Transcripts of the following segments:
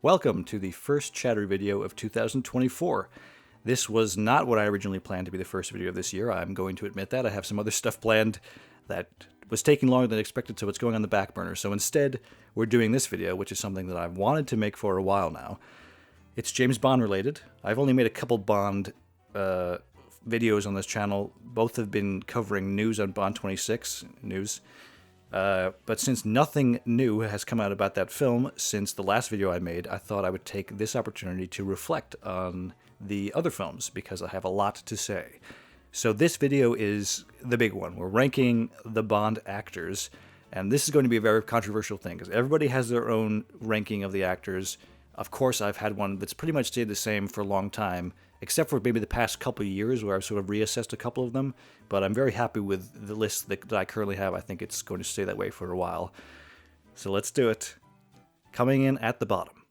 Welcome to the first Chatter video of 2024. This was not what I originally planned to be the first video of this year. I'm going to admit that. I have some other stuff planned that was taking longer than expected, so it's going on the back burner. So instead, we're doing this video, which is something that I've wanted to make for a while now. It's James Bond related. I've only made a couple Bond videos on this channel. Both have been covering news on Bond 26 news. But since nothing new has come out about that film since the last video I made, I thought I would take this opportunity to reflect on the other films because I have a lot to say. So this video is the big one. We're ranking the Bond actors, and this is going to be a very controversial thing because everybody has their own ranking of the actors. Of course, I've had one that's pretty much stayed the same for a long time, except for maybe the past couple of years where I've sort of reassessed a couple of them, but I'm very happy with the list that I currently have. I think it's going to stay that way for a while. So let's do it. Coming in at the bottom.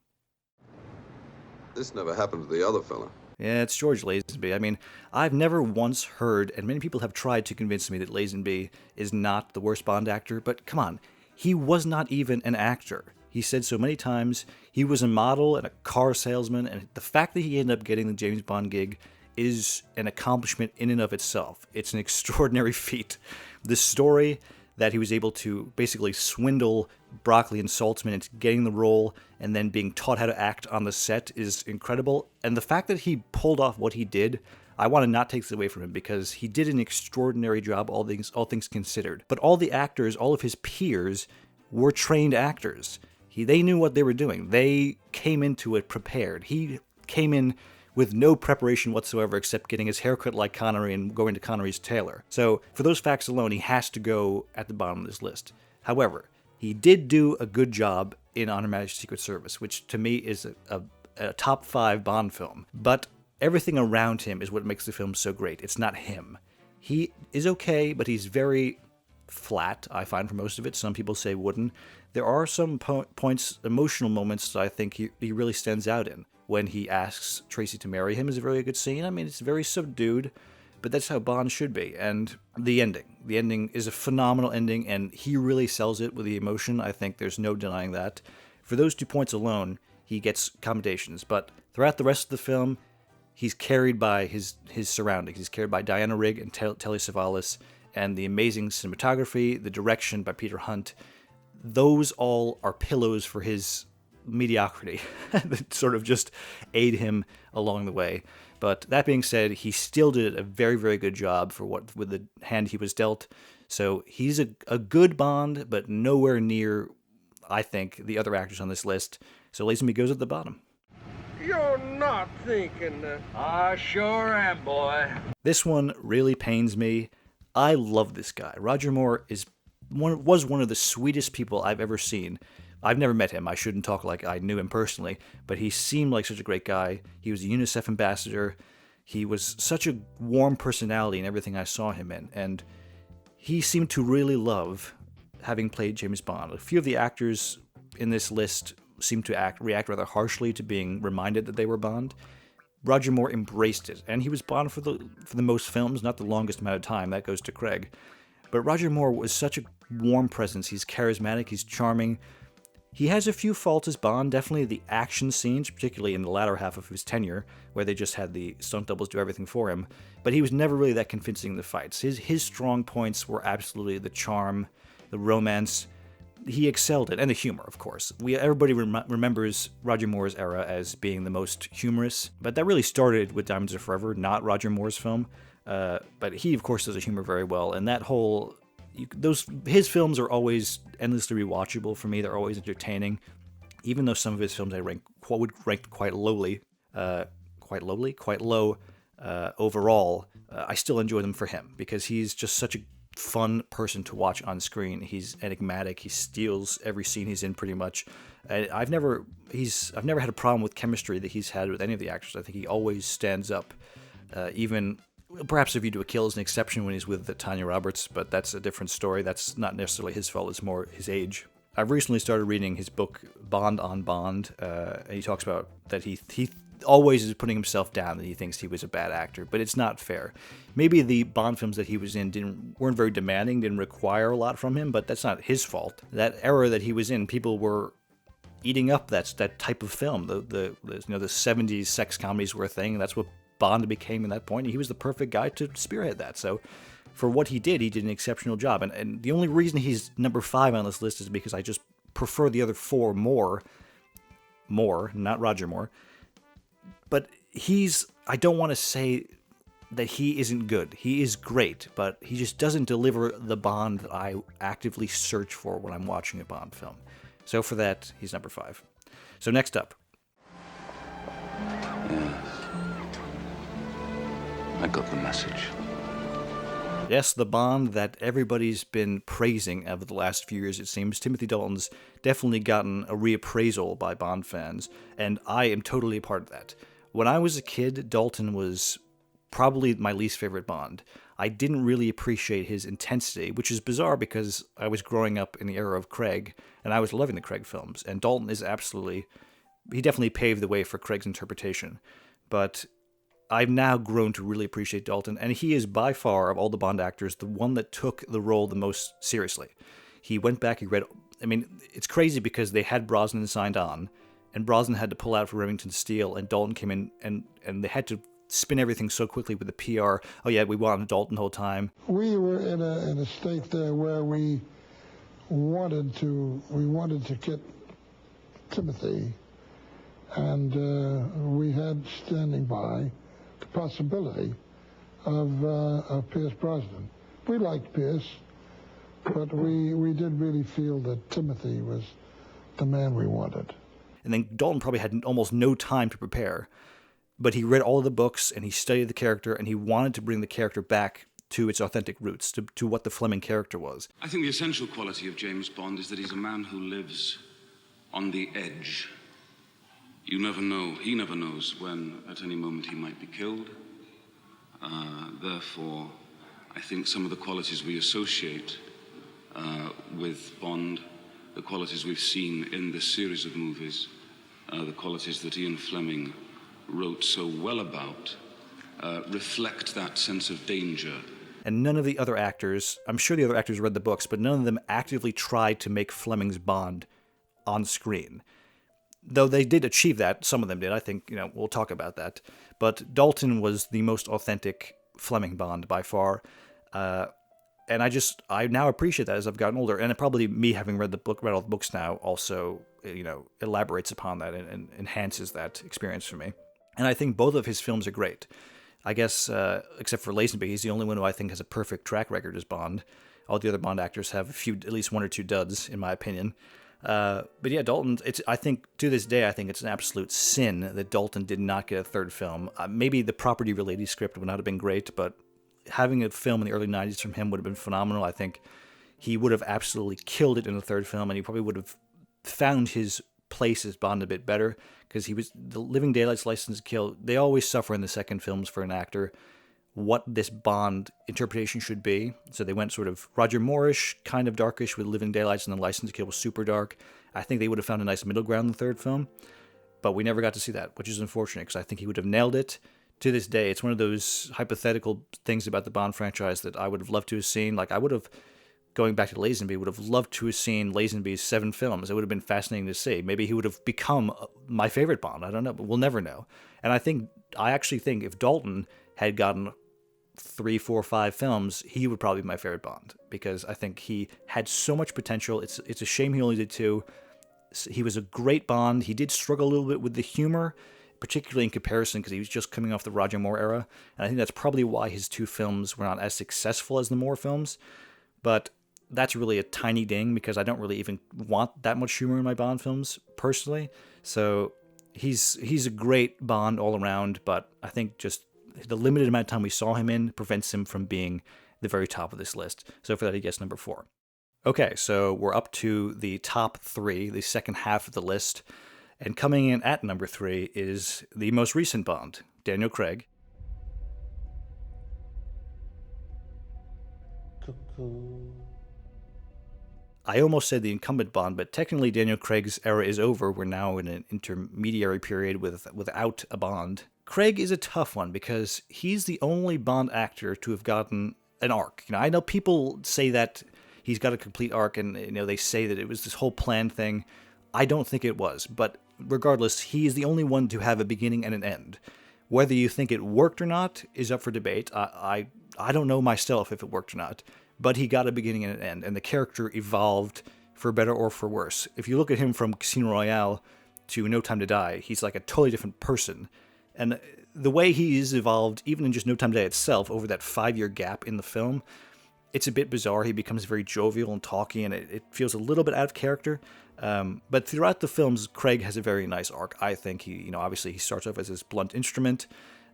This never happened to the other fella. Yeah, it's George Lazenby. I mean, I've never once heard, and many people have tried to convince me that Lazenby is not the worst Bond actor, but come on, he was not even an actor. He said so many times he was a model and a car salesman, and the fact that he ended up getting the James Bond gig is an accomplishment in and of itself. It's an extraordinary feat. The story that he was able to basically swindle Broccoli and Saltzman into getting the role and then being taught how to act on the set is incredible. And the fact that he pulled off what he did, I want to not take this away from him because he did an extraordinary job, all things considered. But all the actors, all of his peers, were trained actors. They knew what they were doing. They came into it prepared. He came in with no preparation whatsoever except getting his haircut like Connery and going to Connery's tailor. So for those facts alone, he has to go at the bottom of this list. However, he did do a good job in On Her Majesty's Secret Service, which to me is a top 5 Bond film. But everything around him is what makes the film so great. It's not him. He is okay, but he's very flat, I find, for most of it. Some people say wooden. There are some points, emotional moments that I think he really stands out in. When he asks Tracy to marry him is a very good scene. I mean, it's very subdued, but that's how Bond should be. And the ending. The ending is a phenomenal ending, and he really sells it with the emotion. I think there's no denying that. For those 2 points alone, he gets commendations. But throughout the rest of the film, he's carried by his surroundings. He's carried by Diana Rigg and Telly Savalas, and the amazing cinematography, the direction by Peter Hunt. Those all are pillows for his mediocrity that sort of just aid him along the way. But that being said, he still did a very, very good job for with the hand he was dealt. So he's a good Bond, but nowhere near, I think, the other actors on this list. So Lazenby goes at the bottom. You're not thinking that. I sure am, boy. This one really pains me. I love this guy. Roger Moore was one of the sweetest people I've ever seen. I've never met him. I shouldn't talk like I knew him personally, but he seemed like such a great guy. He was a UNICEF ambassador. He was such a warm personality in everything I saw him in, and he seemed to really love having played James Bond. A few of the actors in this list seem to react rather harshly to being reminded that they were Bond. Roger Moore embraced it, and he was Bond for the most films, not the longest amount of time. That goes to Craig. But Roger Moore was such a warm presence. He's charismatic, he's charming. He has a few faults as Bond, definitely the action scenes, particularly in the latter half of his tenure, where they just had the stunt doubles do everything for him. But he was never really that convincing in the fights. His strong points were absolutely the charm, the romance. He excelled it, and the humor, of course. Everybody remembers Roger Moore's era as being the most humorous, but that really started with Diamonds Are Forever, not Roger Moore's film. But he, of course, does the humor very well, and that whole... his films are always endlessly rewatchable for me. They're always entertaining, even though some of his films I would rank quite low overall. I still enjoy them for him because he's just such a fun person to watch on screen. He's enigmatic. He steals every scene he's in pretty much. I've never had a problem with chemistry that he's had with any of the actors. I think he always stands up, even. Perhaps A View to a Kill is an exception when he's with Tanya Roberts, but that's a different story. That's not necessarily his fault, it's more his age. I've recently started reading his book, Bond on Bond, and he talks about that he always is putting himself down, that he thinks he was a bad actor, but it's not fair. Maybe the Bond films that he was in weren't very demanding, didn't require a lot from him, but that's not his fault. That era that he was in, people were eating up that type of film. The 70s sex comedies were a thing, and that's what Bond became at that point. And he was the perfect guy to spearhead that. So for what he did an exceptional job. And the only reason he's number 5 on this list is because I just prefer the other 4 more, not Roger Moore. But I don't want to say that he isn't good. He is great, but he just doesn't deliver the Bond that I actively search for when I'm watching a Bond film. So for that, he's number 5. So next up. Yes. I got the message. Yes, the Bond that everybody's been praising over the last few years, it seems. Timothy Dalton's definitely gotten a reappraisal by Bond fans, and I am totally a part of that. When I was a kid, Dalton was probably my least favorite Bond. I didn't really appreciate his intensity, which is bizarre because I was growing up in the era of Craig, and I was loving the Craig films, and Dalton is he definitely paved the way for Craig's interpretation. But I've now grown to really appreciate Dalton, and he is by far, of all the Bond actors, the one that took the role the most seriously. He went back, it's crazy because they had Brosnan signed on, and Brosnan had to pull out for Remington Steele, and Dalton came in, and they had to spin everything so quickly with the PR. Oh yeah, we wanted Dalton the whole time. We were in a state there where we wanted to get Timothy, and we had standing by the possibility of Pierce Brosnan. We liked Pierce, but we did really feel that Timothy was the man we wanted. And then Dalton probably had almost no time to prepare, but he read all of the books and he studied the character, and he wanted to bring the character back to its authentic roots, to what the Fleming character was. I think the essential quality of James Bond is that he's a man who lives on the edge. You never know, he never knows when at any moment he might be killed. Therefore, I think some of the qualities we associate with Bond, the qualities we've seen in this series of movies, the qualities that Ian Fleming wrote so well about, reflect that sense of danger. And none of the other actors, I'm sure the other actors read the books, but none of them actively tried to make Fleming's Bond on screen. Though they did achieve that, some of them did, I think, we'll talk about that. But Dalton was the most authentic Fleming Bond by far. And I now appreciate that as I've gotten older. And probably me having read all the books now also, elaborates upon that and enhances that experience for me. And I think both of his films are great. I guess, except for Lazenby, he's the only one who I think has a perfect track record as Bond. All the other Bond actors have at least 1 or 2 duds, in my opinion. But yeah, Dalton, I think to this day, I think it's an absolute sin that Dalton did not get a third film. Maybe the property-related script would not have been great, but having a film in the early 90s from him would have been phenomenal. I think he would have absolutely killed it in the third film, and he probably would have found his place as Bond a bit better, because he was the Living Daylights, License to Kill. They always suffer in the second films for an actor what this Bond interpretation should be. So they went sort of Roger Moore-ish, kind of darkish with Living Daylights, and then License to Kill was super dark. I think they would have found a nice middle ground in the third film, but we never got to see that, which is unfortunate, because I think he would have nailed it. To this day, it's one of those hypothetical things about the Bond franchise that I would have loved to have seen. Like, I would have, going back to Lazenby, would have loved to have seen Lazenby's 7 films. It would have been fascinating to see. Maybe he would have become my favorite Bond. I don't know, but we'll never know. And I actually think if Dalton had gotten 3, 4, 5 films, he would probably be my favorite Bond, because I think he had so much potential. It's a shame he only did 2. He was a great Bond. He did struggle a little bit with the humor, particularly in comparison, because he was just coming off the Roger Moore era. And I think that's probably why his 2 films were not as successful as the Moore films. But that's really a tiny ding, because I don't really even want that much humor in my Bond films, personally. So he's a great Bond all around, but I think just the limited amount of time we saw him in prevents him from being the very top of this list. So for that, he gets number 4. Okay, so we're up to the top 3, the second half of the list. And coming in at number 3 is the most recent Bond, Daniel Craig. Cuckoo. I almost said the incumbent Bond, but technically Daniel Craig's era is over. We're now in an intermediary period without a Bond. Craig is a tough one because he's the only Bond actor to have gotten an arc. I know people say that he's got a complete arc, and they say that it was this whole planned thing. I don't think it was, but regardless, he is the only one to have a beginning and an end. Whether you think it worked or not is up for debate. I don't know myself if it worked or not, but he got a beginning and an end, and the character evolved for better or for worse. If you look at him from Casino Royale to No Time to Die, he's like a totally different person. And the way he's evolved, even in just No Time to Die itself, over that 5-year gap in the film, it's a bit bizarre. He becomes very jovial and talky, and it feels a little bit out of character. But throughout the films, Craig has a very nice arc. I think obviously he starts off as this blunt instrument,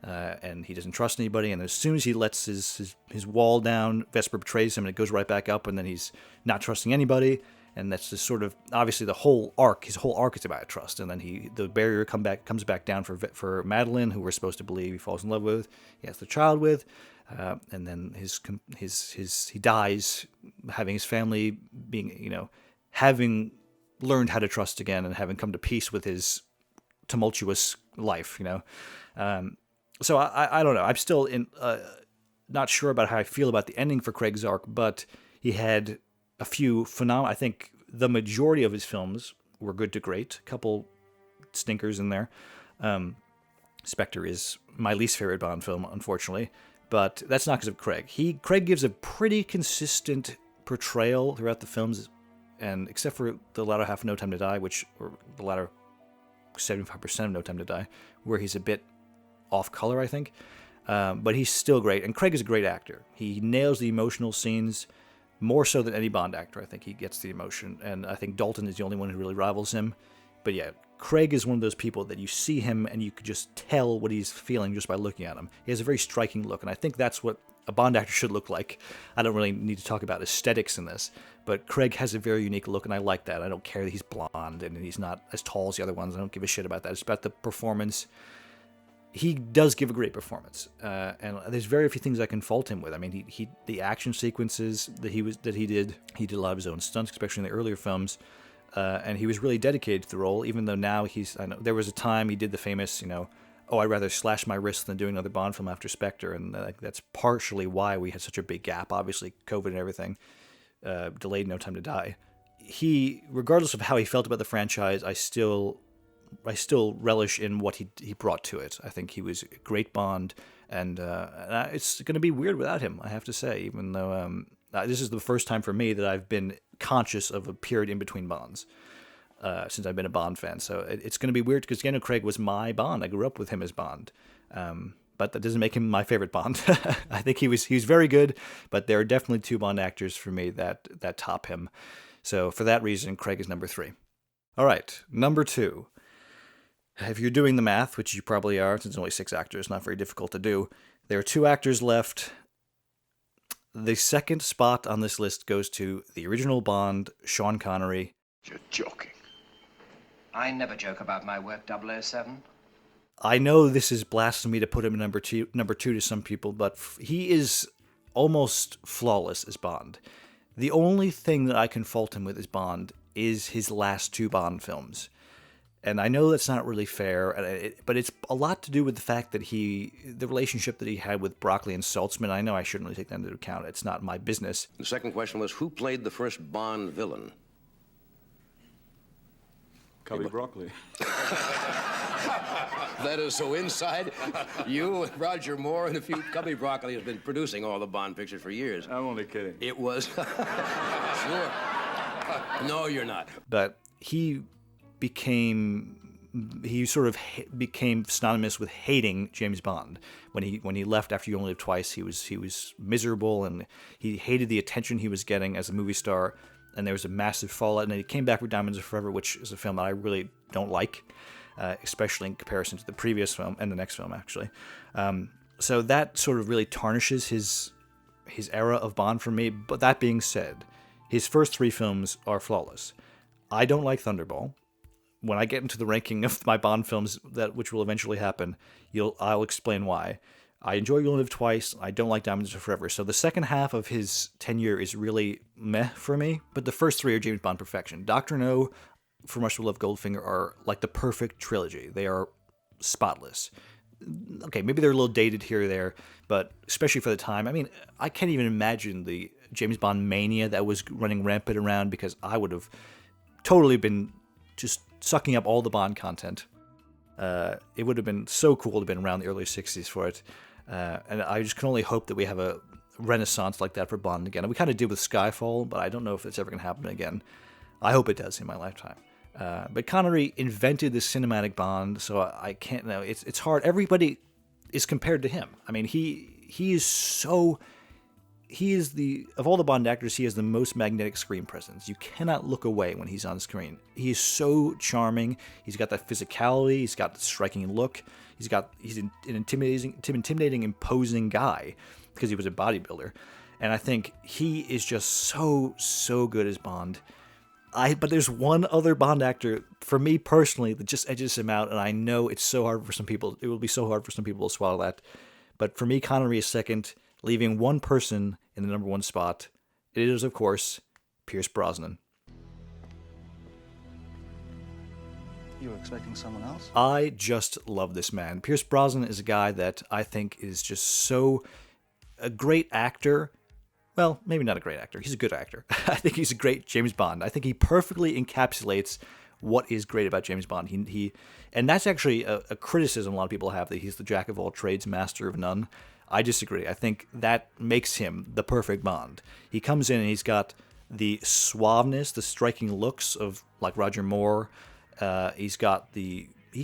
and he doesn't trust anybody. And as soon as he lets his wall down, Vesper betrays him, and it goes right back up. And then he's not trusting anybody. And that's just sort of obviously the whole arc. His whole arc is about trust. And then the barrier comes back down for Madeline, who we're supposed to believe he falls in love with. He has the child with. And then he dies, having his family being, having learned how to trust again and having come to peace with his tumultuous life, So I don't know. I'm still not sure about how I feel about the ending for Craig's arc, but he had a few phenomenal. I think the majority of his films were good to great. A couple stinkers in there. Spectre is my least favorite Bond film, unfortunately. But that's not because of Craig. Craig gives a pretty consistent portrayal throughout the films, and except for the latter half of No Time to Die, or the latter 75% of No Time to Die, where he's a bit off color, I think. But he's still great, and Craig is a great actor. He nails the emotional scenes more so than any Bond actor. I think he gets the emotion, and I think Dalton is the only one who really rivals him. But yeah, Craig is one of those people that you see him and you could just tell what he's feeling just by looking at him. He has a very striking look, and I think that's what a Bond actor should look like. I don't really need to talk about aesthetics in this, but Craig has a very unique look, and I like that. I don't care that he's blonde and he's not as tall as the other ones. I don't give a shit about that. It's about the performance. He does give a great performance, and there's very few things I can fault him with. I mean, the action sequences that he did a lot of his own stunts, especially in the earlier films. And he was really dedicated to the role, even though now I know there was a time he did the famous, I'd rather slash my wrist than do another Bond film after Spectre, and that's partially why we had such a big gap. Obviously, COVID and everything delayed No Time to Die. Regardless of how he felt about the franchise, I still relish in what he brought to it. I think he was a great Bond, and it's going to be weird without him, I have to say, even though this is the first time for me that I've been conscious of a period in between Bonds since I've been a Bond fan. So it's going to be weird because Daniel Craig was my Bond. I grew up with him as Bond. But that doesn't make him my favorite Bond. I think he was very good, but there are definitely two Bond actors for me that top him. So for that reason, Craig is number 3. All right, number 2. If you're doing the math, which you probably are, since there's only 6 actors, not very difficult to do, there are 2 actors left. The second spot on this list goes to the original Bond, Sean Connery. You're joking. I never joke about my work, 007. I know this is blasphemy to put him number two to some people, but he is almost flawless as Bond. The only thing that I can fault him with as Bond is his last 2 Bond films. And I know that's not really fair, but it's a lot to do with the fact that the relationship that he had with Broccoli and Saltzman. I know I shouldn't really take that into account. It's not my business. The second question was, who played the first Bond villain? Cubby Broccoli. That is so inside. You and Roger Moore and a few Cubby Broccoli has been producing all the Bond pictures for years. I'm only kidding. It was... Sure. No, you're not. But he sort of became synonymous with hating James Bond. When he left after You Only Live Twice, he was miserable, and he hated the attention he was getting as a movie star, and there was a massive fallout. And then he came back with Diamonds Are Forever, which is a film that I really don't like, especially in comparison to the previous film and the next film, actually. So that sort of really tarnishes his era of Bond for me. But that being said, his first 3 films are flawless. I don't like Thunderball. When I get into the ranking of my Bond films, which will eventually happen, I'll explain why. I enjoy You Only Live Twice. I don't like Diamonds Are Forever. So the second half of his tenure is really meh for me. But the first 3 are James Bond perfection. Dr. No, For Much to Love, Goldfinger are like the perfect trilogy. They are spotless. Okay, maybe they're a little dated here or there, but especially for the time. I mean, I can't even imagine the James Bond mania that was running rampant around, because I would have totally been just sucking up all the Bond content. It would have been so cool to have been around the early 60s for it. And I just can only hope that we have a renaissance like that for Bond again. And we kind of did with Skyfall, but I don't know if it's ever going to happen again. I hope it does in my lifetime. But Connery invented the cinematic Bond, so I can't know. It's hard. Everybody is compared to him. I mean, he is so... He is of all the Bond actors, he has the most magnetic screen presence. You cannot look away when he's on screen. He is so charming. He's got that physicality. He's got the striking look. He's an intimidating, imposing guy because he was a bodybuilder. And I think he is just so good as Bond. But there's one other Bond actor, for me personally, that just edges him out, and I know it's so hard for some people. It will be so hard for some people to swallow that. But for me, Connery is second, leaving one person in the number one spot. It is, of course, Pierce Brosnan. You were expecting someone else? I just love this man. Pierce Brosnan is a guy that I think is just a great actor. Well, maybe not a great actor. He's a good actor. I think he's a great James Bond. I think he perfectly encapsulates what is great about James Bond. And that's actually a criticism a lot of people have, that he's the jack of all trades, master of none. I disagree. I think that makes him the perfect Bond. He comes in and he's got the suaveness, the striking looks of like Roger Moore. He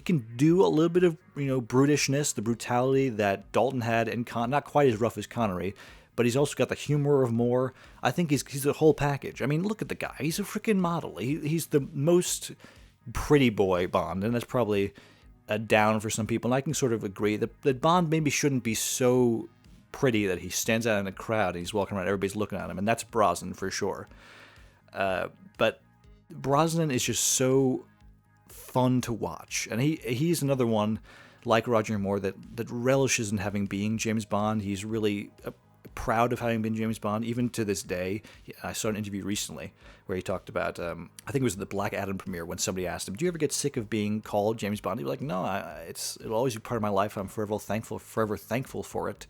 can do a little bit of brutishness, the brutality that Dalton had, and not quite as rough as Connery, but he's also got the humor of Moore. I think he's a whole package. I mean, look at the guy. He's a freaking model. He's the most pretty boy Bond, and that's probably a down for some people. And I can sort of agree that Bond maybe shouldn't be so pretty that he stands out in a crowd and he's walking around, everybody's looking at him, and that's Brosnan for sure. But Brosnan is just so fun to watch, and he's another one like Roger Moore that relishes in having being James Bond. He's really proud of having been James Bond, even to this day. I saw an interview recently where he talked about, I think it was the Black Adam premiere, when somebody asked him, do you ever get sick of being called James Bond? He was like, no, it'll always be part of my life. I'm forever thankful for it.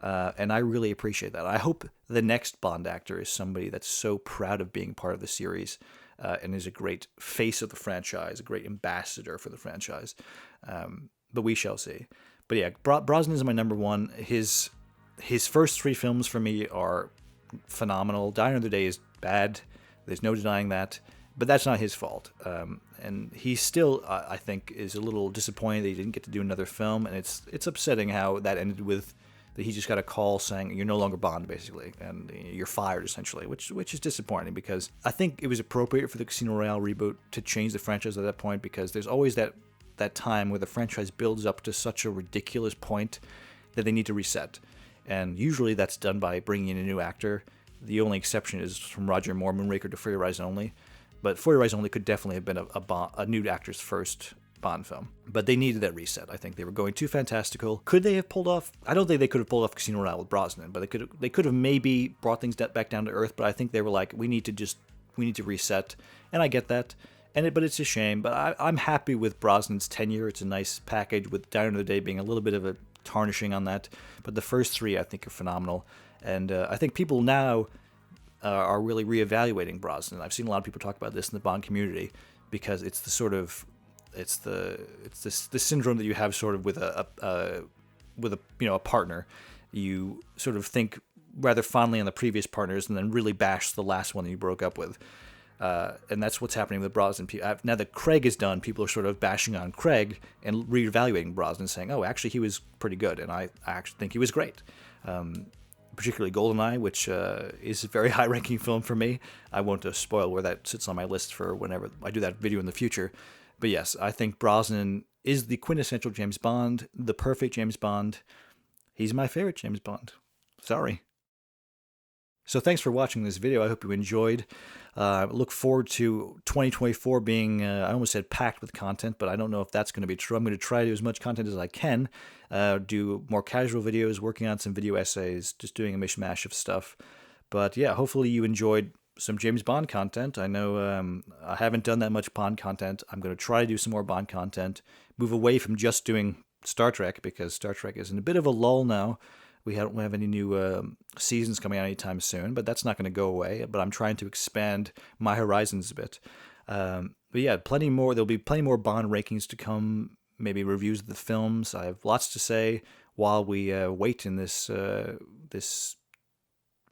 And I really appreciate that. I hope the next Bond actor is somebody that's so proud of being part of the series, and is a great face of the franchise, a great ambassador for the franchise. But we shall see. But yeah, Brosnan is my number one. His first three films for me are phenomenal. Die Another Day is bad. There's no denying that. But that's not his fault. And he still, I think, is a little disappointed that he didn't get to do another film. And it's upsetting how that ended with that he just got a call saying you're no longer Bond, basically, and you're fired, essentially, which is disappointing, because I think it was appropriate for the Casino Royale reboot to change the franchise at that point, because there's always that time where the franchise builds up to such a ridiculous point that they need to reset. And usually that's done by bringing in a new actor. The only exception is from Roger Moore, Moonraker, to For Your Eyes Only. But For Your Eyes Only could definitely have been a new actor's first Bond film. But they needed that reset. I think they were going too fantastical. Could they have pulled off... I don't think they could have pulled off Casino Royale with Brosnan, but they could have maybe brought things back down to earth, but I think they were like, we need to reset. And I get that. But it's a shame. But I'm happy with Brosnan's tenure. It's a nice package, with Die Another Day being a little bit of a tarnishing on that, but the first three I think are phenomenal, and I think people now are really reevaluating Brosnan. I've seen a lot of people talk about this in the Bond community, because it's the sort of this syndrome that you have sort of with a partner. You sort of think rather fondly on the previous partners and then really bash the last one that you broke up with. And that's what's happening with Brosnan. Now that Craig is done, people are sort of bashing on Craig and reevaluating Brosnan, saying, oh, actually, he was pretty good, and I actually think he was great. Particularly GoldenEye, which is a very high-ranking film for me. I won't spoil where that sits on my list for whenever I do that video in the future. But yes, I think Brosnan is the quintessential James Bond, the perfect James Bond. He's my favorite James Bond. Sorry. So thanks for watching this video. I hope you enjoyed. Look forward to 2024 being, I almost said packed with content, but I don't know if that's going to be true. I'm going to try to do as much content as I can, do more casual videos, working on some video essays, just doing a mishmash of stuff. But yeah, hopefully you enjoyed some James Bond content. I know I haven't done that much Bond content. I'm going to try to do some more Bond content, move away from just doing Star Trek, because Star Trek is in a bit of a lull now. We don't have any new seasons coming out anytime soon, but that's not going to go away. But I'm trying to expand my horizons a bit. But yeah, plenty more. There'll be plenty more Bond rankings to come. Maybe reviews of the films. I have lots to say while we wait in this this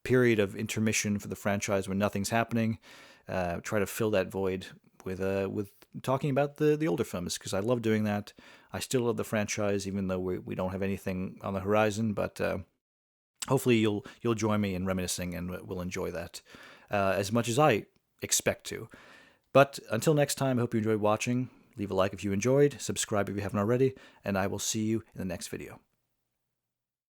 period of intermission for the franchise when nothing's happening. Try to fill that void with talking about the older films, because I love doing that. I still love the franchise, even though we don't have anything on the horizon. But hopefully you'll join me in reminiscing, and we'll enjoy that as much as I expect to. But until next time, I hope you enjoyed watching. Leave a like if you enjoyed, subscribe if you haven't already, and I will see you in the next video.